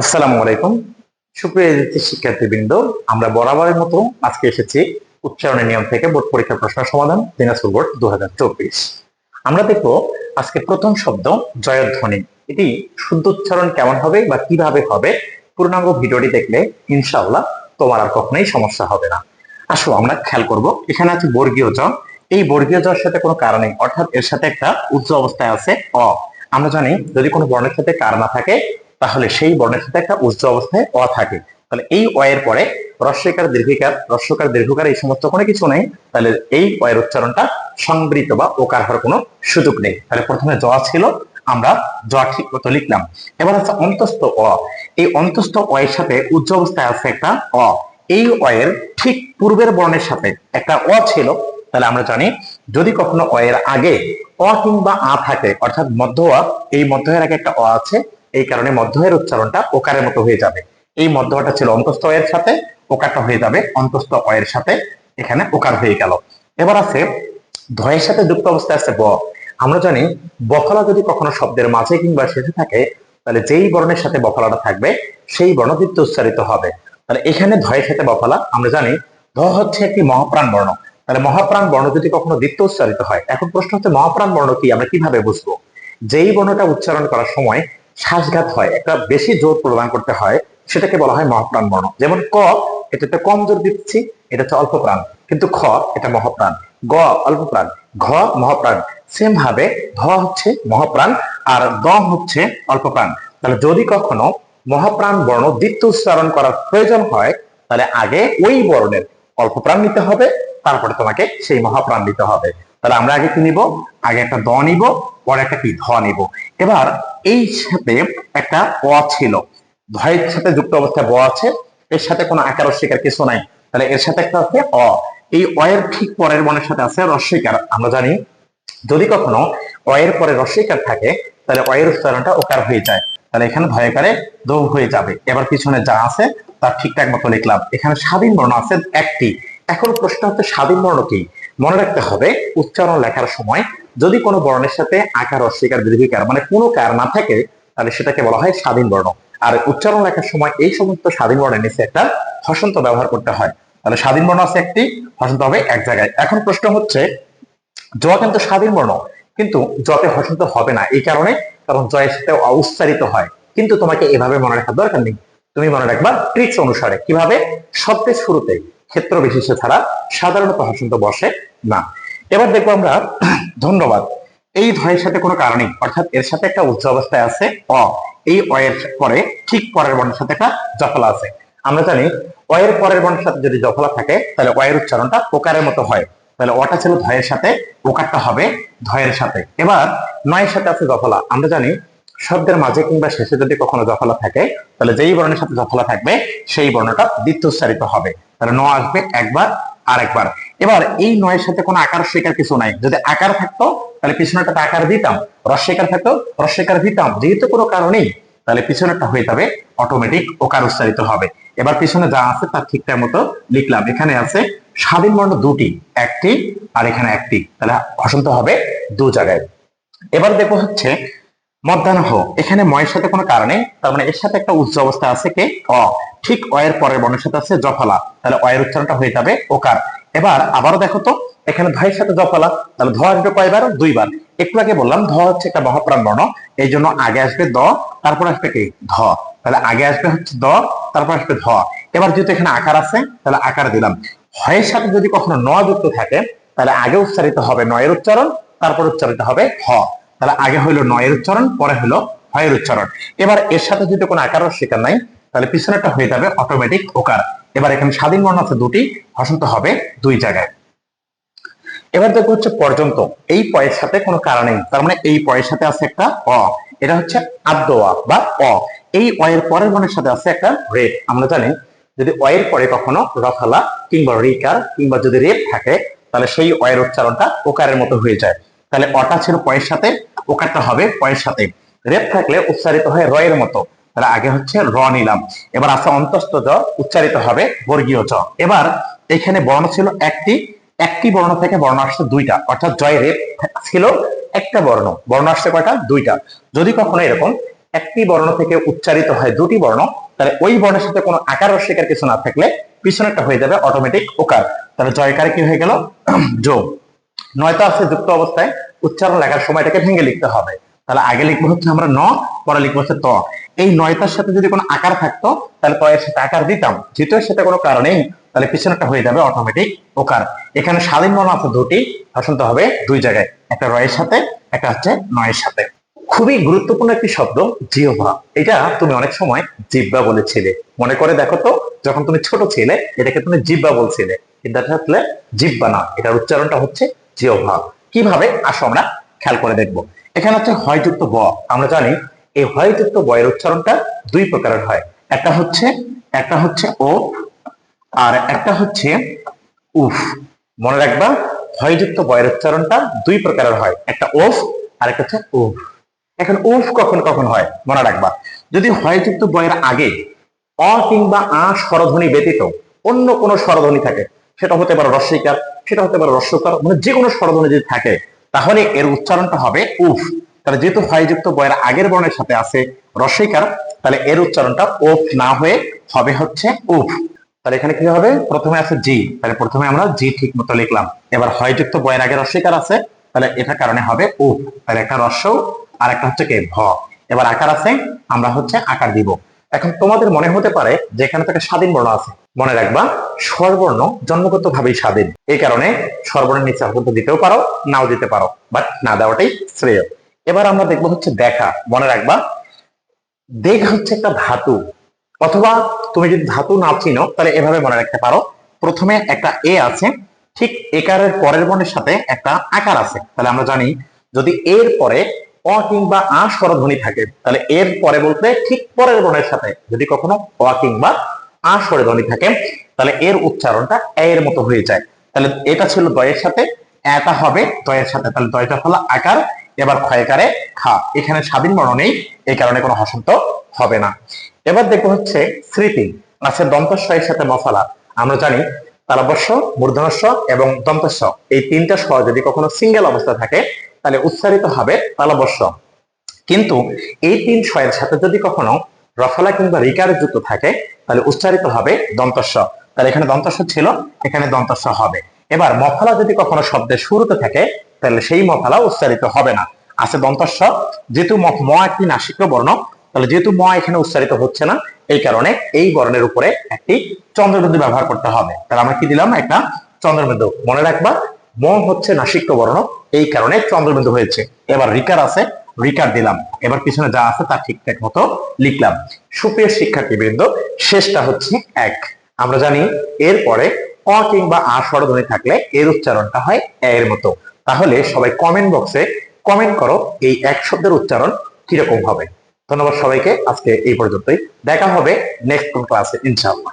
আসসালামু আলাইকুম। সুপ্রিয় শিক্ষার্থীবৃন্দ, আমরা বরাবরের মতো আজকে এসেছি উচ্চারণের নিয়ম থেকে বোর্ড পরীক্ষার প্রশ্ন সমাধান দিনাজপুর বোর্ড 2024। আমরা দেখবো আজকে প্রথম শব্দ জয়ধ্বনি। এটি শুদ্ধ উচ্চারণ কেমন হবে বা কিভাবে হবে, পূর্ণাঙ্গ ভিডিওটি দেখলে ইনশাআল্লাহ তোমার আর কখনোই সমস্যা হবে না। আসো আমরা খেয়াল করব, এখানে আছে বর্গীয় জ। এই বর্গীয় জর সাথে কোনো কার নেই, অর্থাৎ এর সাথে একটা উচ্চ অবস্থায় আছে অ। আমরা জানি যদি কোনো বর্ণের সাথে কার না থাকে তাহলে সেই বর্ণের সাথে একটা উচ্চ অবস্থায় অ থাকে। তাহলে এই অ এর পরে রস্বইকার দীর্ঘিকার রস্বকার দীর্ঘকার এই সমস্ত কোনো কিছু নেই, তাহলে এই অ এর উচ্চারণটা সংবৃত বা ওকার হওয়ার কোনো সুযোগ নেই। তাহলে প্রথমে জ ছিল, আমরা জ ঠিক মতো লিখলাম। এবার আছে অন্তস্থ অ। এই অন্তস্থ অ এর সাথে উচ্চ অবস্থায় আছে একটা অ। এই অ এর ঠিক পূর্বের বর্ণের সাথে একটা অ ছিল। তাহলে আমরা জানি যদি কখনো অ এর আগে অ কিংবা আ থাকে, অর্থাৎ মধ্য অ, এই মধ্য এর আগে একটা অ আছে, এই কারণে মধ্যের উচ্চারণটা ওকারের মতো হয়ে যাবে। এই মধ্যটা ছিল অন্তস্থ অয়ের সাথে, ওকারটা হয়ে যাবে অন্তস্থ অয়ের সাথে, এখানে ওকার হয়ে গেল। এবার আছে ধয়ের সাথে যুক্ত অবস্থায় আছে ব। আমরা জানি বফলা যদি কখনো শব্দের মাঝে কিংবা শেষে থাকে, তাহলে যেই বর্ণের সাথে বফলাটা থাকবে সেই বর্ণ দ্বিতীয় উচ্চারিত হবে। তাহলে এখানে ধয়ের সাথে বফলা, আমরা জানি ধ হচ্ছে একটি মহাপ্রাণ বর্ণ। তাহলে মহাপ্রাণ বর্ণ যদি কখনো দ্বিতীয় উচ্চারিত হয়, এখন প্রশ্ন হচ্ছে মহাপ্রাণ বর্ণ কি, আমরা কিভাবে বুঝবো? যেই বর্ণটা উচ্চারণ করার সময় শ্বাসঘাত হয়, একটা বেশি জোর প্রদান করতে হয়, সেটাকে বলা হয় মহাপ্রাণ বর্ণ। যেমন ক, এটাতে কম জোর দিচ্ছি, এটা হচ্ছে অল্প প্রাণ, কিন্তু খ এটা মহাপ্রাণ, গ অল্প প্রাণ, ঘ মহাপ্রাণ। সেম ভাবে ধ হচ্ছে মহাপ্রাণ আর দ হচ্ছে অল্প প্রাণ। তাহলে যদি কখনো মহাপ্রাণ বর্ণ দ্বিতীয় উচ্চারণ করার প্রয়োজন হয়, তাহলে আগে ওই বর্ণের অল্প প্রাণ নিতে হবে, তারপরে তোমাকে সেই মহাপ্রাণ নিতে হবে। তাহলে আমরা আগে কি নিব? আগে একটা দ নিব, পরে একটা কি ধ নিব। এবার এই সাথে একটা অ ছিল, ধয়ের সাথে যুক্ত অবস্থায় ব আছে, এর সাথে কোনো আকার অস্বীকার কিছু নাই, তাহলে এর সাথে একটা আছে অ। এই অ এর ঠিক পরের বর্ণের সাথে আছে রস্বইকার। আমরা জানি যদি কখনো অ এর পরে রস্বইকার থাকে, তাহলে অ এর উচ্চারণটা ওকার হয়ে যায়। তাহলে এখানে ভয়কারে দৌ হয়ে যাবে। এবার পিছনে যা আছে তার ঠিকঠাক মতো লিখলাম। এখানে স্বাধীন বর্ণ আছে একটি। এখন প্রশ্ন হচ্ছে স্বাধীন বর্ণ কি? মনে রাখতে হবে উচ্চারণ লেখার সময় যদি কোনো বর্ণের সাথে আকার অস্বীকার দীর্ঘিকার মানে কোনো কার না থাকে, তাহলে সেটাকে বলা হয় স্বাধীন বর্ণ। আর উচ্চারণ লেখার সময় এই সমস্ত স্বাধীন বর্ণের নিচে একটা হসন্ত ব্যবহার করতে হয়। তাহলে স্বাধীন বর্ণ আছে একটি, হসন্ত হবে এক জায়গায়। এখন প্রশ্ন হচ্ছে জ কিন্তু স্বাধীন বর্ণ, কিন্তু জতে হসন্ত হবে না, এই কারণে কারণ জয়ের সাথে উচ্চারিত হয়। কিন্তু তোমাকে এভাবে মনে রাখার দরকার নেই, তুমি মনে রাখবা ট্রিক্স অনুসারে। কিভাবে? শব্দের শুরুতে ক্ষেত্র বিশেষে ছাড়া সাধারণত হসন্ত বসে না। এবার দেখবো আমরা ধন্যবাদ। এই ধয়ের সাথে কোনো কারণ নেই, অর্থাৎ এর সাথে একটা উচ্চ অবস্থায় আছে অ। এই অ এর পরে ঠিক পরের বর্ণের সাথে একটা জফলা আছে। আমরা জানি অ এর পরের বর্ণের সাথে যদি জফলা থাকে, তাহলে অ এর উচ্চারণটা ওকারের মতো হয়। তাহলে অটা ছিল ধয়ের সাথে, ওকারটা হবে ধয়ের সাথে। এবার নয়ের সাথে আছে জফলা। আমরা জানি শব্দের মাঝে কিংবা শেষে যদি কখনো জফলা থাকে, তাহলে যেই বর্ণের সাথে জফলা থাকবে সেই বর্ণটা দ্বিতীয় উচ্চারিত হবে। তাহলে ন আসবে একবার আর একবার। এবার এই নয়ের সাথে কোনো আকার স্বীকার কিছু নাই। যদি আকার থাকতো তাহলে পিছনেরটা আকার দিতাম, রস্বইকার থাকতো রস্বইকার দিতাম। যেহেতু কোনো কারণেই, তাহলে পিছনেরটা হয়ে যাবে অটোমেটিক ওকার উচ্চারিত হবে। এবার পিছনে যা আছে তার ঠিকঠাক মতো লিখলাম। এখানে আছে স্বাধীন বর্ণ দুটি, একটি আর এখানে একটি, তাহলে হসন্ত হবে দু জায়গায়। এবার দেখো হচ্ছে মধ্যাহ্ন। এখানে ময়ের সাথে কোনো কারণে, তার মানে এর সাথে একটা উচ্চ অবস্থা আছে কে অ। ঠিক অ এর পরের বর্ণের সাথে আছে জফলা, তাহলে অ এর উচ্চারণটা হয়ে যাবে ওকার। এবার আবারও দেখো তো, এখানে ধয়ের সাথে জফলা, তাহলে ধ আসবে কয়বার? দুইবার। একটু আগে বললাম ধ হচ্ছে একটা মহাপ্রাণ বর্ণ, এই জন্য আগে আসবে দ, তারপর আসবে কি ধ। তাহলে আগে আসবে হচ্ছে দ, তারপর আসবে ধ। এবার যেহেতু এখানে আকার আছে, তাহলে আকার দিলাম। হয়ের সাথে যদি কখনো ন যুক্ত থাকে, তাহলে আগে উচ্চারিত হবে নয়ের উচ্চারণ, তারপর উচ্চারিত হবে হ। তাহলে আগে হইলো নয়ের উচ্চারণ, পরে হলো হয়ের উচ্চারণ। এবার এর সাথে যদি কোনো আকার স্বীকার নাই, তাহলে পিছনেরটা হয়ে যাবে অটোমেটিক ওকার। এবার এখানে স্বাধীন বর্ণ আছে দুটি, হসন্ত হবে দুই জায়গায়। এবার দেখবো হচ্ছে পর্যন্ত। এই পয়ের সাথে কোনো কারণ নেই, তার মানে এই পয়ের সাথে আছে একটা অ, এটা হচ্ছে আদ্য অ বা অ। এই অ এর পরের বর্ণের সাথে আছে একটা রেপ। আমরা জানি যদি অ এর পরে কখনো রফালা কিংবা রিকার কিংবা যদি রেপ থাকে, তাহলে সেই অ এর উচ্চারণটা ওকারের মতো হয়ে যায়। তাহলে অটা ছিল পয়ের সাথে, ওকারটা হবে পয়ের সাথে। রেপ থাকলে উচ্চারিত হয় র এর মতো, তাহলে আগে হচ্ছে র নিলাম। এবার আছে অন্তস্থ জ, উচ্চারিত হবে বর্গীয় জ। এবার এখানে বর্ণ ছিল একটি, একটি বর্ণ থেকে বর্ণ আসছে দুইটা, অর্থাৎ জয় রেপ ছিল একটা বর্ণ, বর্ণ আসছে কয়টা? দুইটা। যদি কখনো এরকম একটি বর্ণ থেকে উচ্চারিত হয় দুটি বর্ণ, তাহলে ওই বর্ণের সাথে কোনো আকার রস্যইকার কিছু না থাকলে পিছনেরটা হয়ে যাবে অটোমেটিক ওকার। তাহলে জয়কারে কি হয়ে গেল যোগ। নয়তো আছে যুক্ত অবস্থায়, উচ্চারণ লেখার সময়টাকে ভেঙে লিখতে হবে। তাহলে আগে লিখবো হচ্ছে আমরা ন, পরে লিখবো হচ্ছে ত। এই নয়টার সাথে যদি কোনো আকার থাকতো তাহলে ত এর সাথে আকার দিতাম, যেহেতু এর সাথে কোনো কারণেই, তাহলে পিছনেরটা হয়ে যাবে অটোমেটিক ওকার। এখানে স্বাধীন বর্ণ আছে দুটি, শুনতে হবে দুই জায়গায়, একটা র এর সাথে, একটা হচ্ছে নয়ের সাথে। খুবই গুরুত্বপূর্ণ একটি শব্দ জিহ্বা। এটা তুমি অনেক সময় জিহ্বা বলেছিলে, মনে করে দেখো তো, যখন তুমি ছোট ছিলে এটাকে তুমি জিহ্বা বলছিলে, কিন্তু এটা আসলে জিহ্বা না, এটার উচ্চারণটা হচ্ছে জিহ্বা। কিভাবে আসো আমরা খেয়াল করে দেখবো। এখানে হচ্ছে হয়যুক্ত ব। আমরা জানি এই হয়যুক্ত ব এর উচ্চারণটা দুই প্রকারের হয়, একটা হচ্ছে ও, আর একটা হচ্ছে উফ। মনে রাখবা হয়যুক্ত ব এর উচ্চারণটা দুই প্রকারের হয়, একটা ওফ আর একটা হচ্ছে উফ। এখন উফ কখন কখন হয় মনে রাখবা, যদি হয়যুক্ত ব এর আগে অ কিংবা আ স্বরধ্বনি ব্যতীত অন্য কোনো স্বরধ্বনি থাকে, সেটা হতে পারে রস্বইকার, সেটা হতে পারে রস্যকার, মানে যে কোনো স্বরধ্বনি যদি থাকে তাহলে এর উচ্চারণটা হবে উফ। তাহলে যেহেতু হয়যুক্ত ব এর আগের বর্ণের সাথে আছে রস্বইকার, তাহলে এর উচ্চারণটা উফ না হয়ে হবে হচ্ছে উফ। তাহলে এখানে কি হবে, প্রথমে আছে জি, তাহলে প্রথমে আমরা জি ঠিক মতো লিখলাম। এবার হয়যুক্ত ব এর আগে রস্বইকার আছে, তাহলে এটার কারণে হবে উফ। তাহলে একটা রস্য আর একটা হচ্ছে কে ভ। এবার আকার আছে, আমরা হচ্ছে আকার দিব। এখন তোমাদের মনে হতে পারে যে এখানে থেকে স্বাধীন বর্ণ আছে, মনে রাখবা স্বরবর্ণ জন্মগত ভাবেই স্বাধীন, এই কারণে স্বরবর্ণের নিচে হয়তো দিতেও পারো, নাও দিতে পারো, বাট না দেওয়াটাই শ্রেয়। এবার আমরা দেখবো হচ্ছে দেখা। মনে রাখবা দেখ হচ্ছে একটা ধাতু, অথবা তুমি যদি ধাতু না চিনো তাহলে এভাবে মনে রাখতে পারো, প্রথমে একটা এ আছে, ঠিক একারের পরের বর্ণের সাথে একটা আকার আছে। তাহলে আমরা জানি যদি এর পরে অ কিংবা আ স্বরধ্বনি থাকে, তাহলে এর পরে বলতে ঠিক পরের বর্ণের সাথে যদি কখনো অ কিংবা আ স্বরধ্বনি থাকে, তাহলে এর উচ্চারণটা এর মতো হয়ে যায়। তাহলে এটা ছিল দয়ের সাথে, এটা হবে দয়ের সাথে, তাহলে দয়টা হলো আকার। এবার ক্ষয়কারে খা, এখানে স্বাধীন বর্ণ নেই, এই কারণে কোনো হসন্ত হবে না। এবার দেখবো হচ্ছে স্মৃতি আছে দন্তস্ব এর সাথে মশলা। আমরা জানি তালব্য, মূর্ধন্য এবং দন্তস্ব, এই তিনটা স্ব যদি কখনো সিঙ্গেল অবস্থা থাকে তাহলে উচ্চারিত হবে তালব্য। কিন্তু এই তিন স্বয়ের সাথে যদি কখনো রফলা কিংবা রিকার যুক্ত থাকে তাহলে উচ্চারিত হবে দন্তস্ব। তাহলে এখানে দন্তস্ব ছিল, এখানে দন্তস্ব হবে। এবার মফলা যদি কখনো শব্দের শুরুতে থাকে তাহলে সেই মফলা উচ্চারিত হবে না, আছে দন্তস্ব। যেহেতু ম একটি নাসিক্য বর্ণ, তাহলে যেহেতু ম এখানে উচ্চারিত হচ্ছে না, এই কারণে এই বর্ণের উপরে একটি চন্দ্রবিন্দু ব্যবহার করতে হবে। তাহলে আমরা কি দিলাম, একটা চন্দ্রবিন্দু। মনে রাখবা ম হচ্ছে নাসিক্য বর্ণ, এই কারণে চন্দ্রবিন্দু হয়েছে। এবার রিকার আছে, রিকার দিলাম। এবার পিছনে যা আছে তা ঠিকঠাক মতো লিখলাম। সুপ্রিয় শিক্ষার্থীবৃন্দ, শেষটা হচ্ছে এক। আমরা জানি এরপরে অ কিংবা আ স্বরধ্বনি থাকলে এর উচ্চারণটা হয় এর মতো। তাহলে সবাই কমেন্ট বক্সে কমেন্ট করো এই এক শব্দের উচ্চারণ কিরকম হবে। ধন্যবাদ সবাইকে, আজকে এই পর্যন্তই। দেখা হবে নেক্সট ক্লাসে ইনশাআল্লাহ।